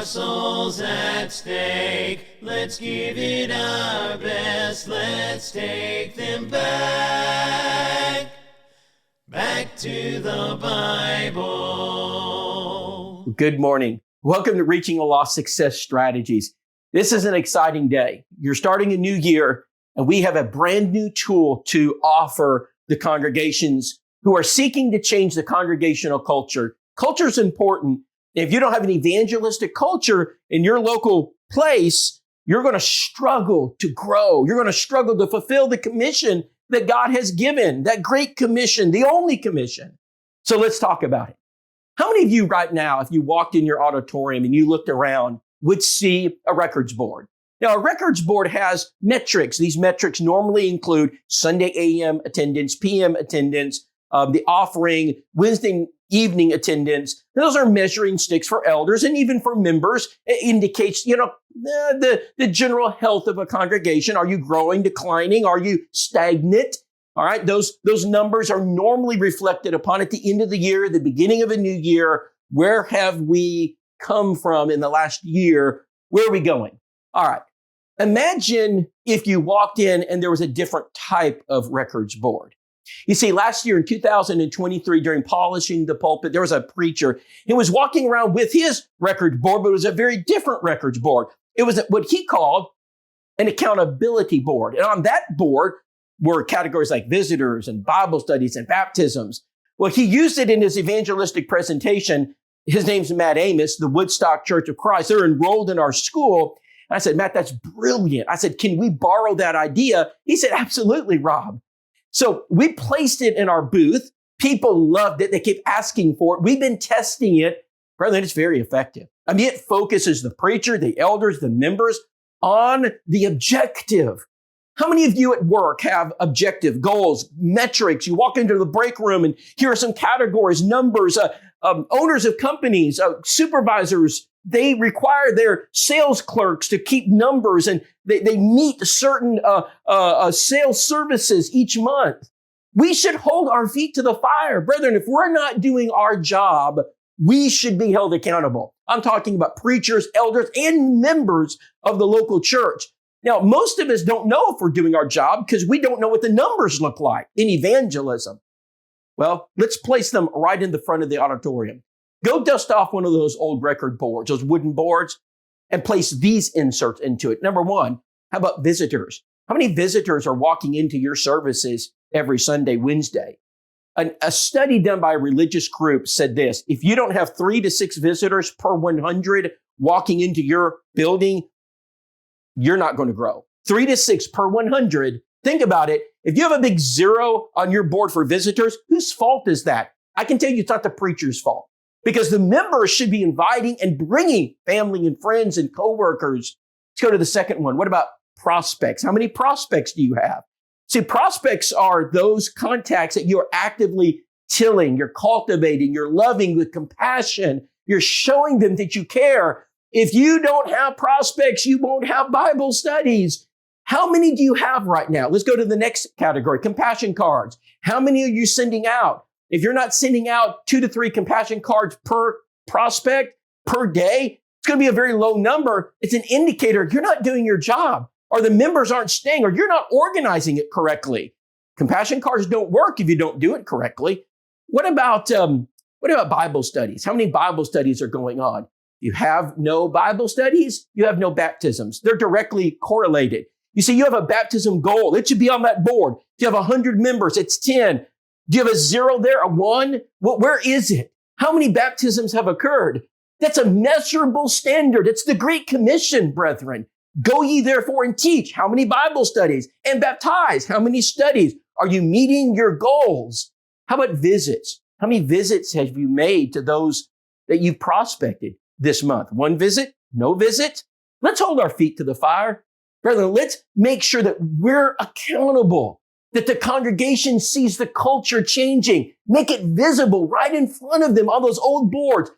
our souls at stake. Let's give it our best. Let's take them back to the Bible. Good morning. Welcome to Reaching a Lost Success Strategies. This is an exciting day. You're starting a new year, and we have a brand new tool to offer the congregations who are seeking to change the congregational culture. Culture is important. If you don't have an evangelistic culture in your local place, you're going to struggle to grow. You're going to struggle to fulfill the commission that God has given, that great commission, the only commission. So let's talk about it. How many of you right now, if you walked in your auditorium and you looked around, would see a records board? Now, a records board has metrics. These metrics normally include Sunday AM attendance, PM attendance, the offering, Wednesday evening attendance. Those are measuring sticks for elders and even for members. It indicates, the general health of a congregation. Are you growing, declining? Are you stagnant? All right. Those numbers are normally reflected upon at the end of the year, the beginning of a new year. Where have we come from in the last year? Where are we going? All right. Imagine if you walked in and there was a different type of records board. You see, last year in 2023, during polishing the pulpit, there was a preacher. He was walking around with his records board, but it was a very different records board. It was what he called an accountability board. And on that board were categories like visitors and Bible studies and baptisms. Well, he used it in his evangelistic presentation. His name's Matt Amos, the Woodstock Church of Christ. They're enrolled in our school. And I said, Matt, that's brilliant. I said, can we borrow that idea? He said, absolutely, Rob. So we placed it in our booth. People loved it. They kept asking for it. We've been testing it. Brethren, it's very effective. I mean, it focuses the preacher, the elders, the members on the objective. How many of you at work have objective goals, metrics? You walk into the break room and here are some categories, numbers, owners of companies, supervisors. They require their sales clerks to keep numbers, and they meet certain sales services each month. We should hold our feet to the fire. Brethren, if we're not doing our job, we should be held accountable. I'm talking about preachers, elders, and members of the local church. Now, most of us don't know if we're doing our job because we don't know what the numbers look like in evangelism. Well, let's place them right in the front of the auditorium. Go dust off one of those old record boards, those wooden boards, and place these inserts into it. Number one, how about visitors? How many visitors are walking into your services every Sunday, Wednesday? A study done by a religious group said this: if you don't have 3 to 6 visitors per 100 walking into your building, you're not going to grow. 3 to 6 per 100. Think about it. If you have a big 0 on your board for visitors, whose fault is that? I can tell you it's not the preacher's fault. Because the members should be inviting and bringing family and friends and coworkers. Let's go to the second one. What about prospects? How many prospects do you have? See, prospects are those contacts that you're actively tilling, you're cultivating, you're loving with compassion. You're showing them that you care. If you don't have prospects, you won't have Bible studies. How many do you have right now? Let's go to the next category, compassion cards. How many are you sending out? If you're not sending out 2 to 3 compassion cards per prospect per day, it's going to be a very low number. It's an indicator you're not doing your job, or the members aren't staying, or you're not organizing it correctly. Compassion cards don't work if you don't do it correctly. What about Bible studies? How many Bible studies are going on? You have no Bible studies, you have no baptisms. They're directly correlated. You see, you have a baptism goal. It should be on that board. If you have 100 members, it's 10. Do you have a 0 there, a 1? Well, where is it? How many baptisms have occurred? That's a measurable standard. It's the Great Commission, brethren. Go ye therefore and teach. How many Bible studies? And baptize. How many studies? Are you meeting your goals? How about visits? How many visits have you made to those that you've prospected this month? 1 visit? No visit? Let's hold our feet to the fire. Brethren, let's make sure that we're accountable, that the congregation sees the culture changing. Make it visible right in front of them on those old boards.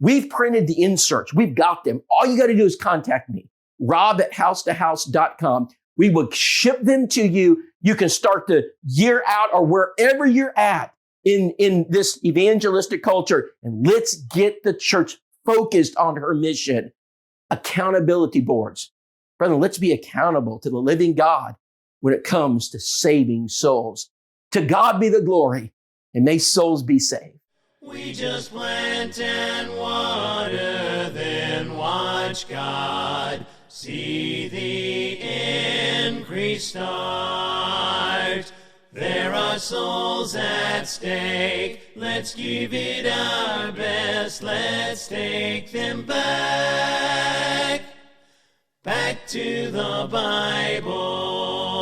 We've printed the inserts. We've got them. All you got to do is contact me, rob@housetohouse.com. We will ship them to you. You can start the year out or wherever you're at in this evangelistic culture. And let's get the church focused on her mission. accountability boards. Brethren, let's be accountable to the living God when it comes to saving souls. To God be the glory, and may souls be saved. We just plant and water, then watch God see the increase start. There are souls at stake. Let's give it our best. Let's take them back to the Bible.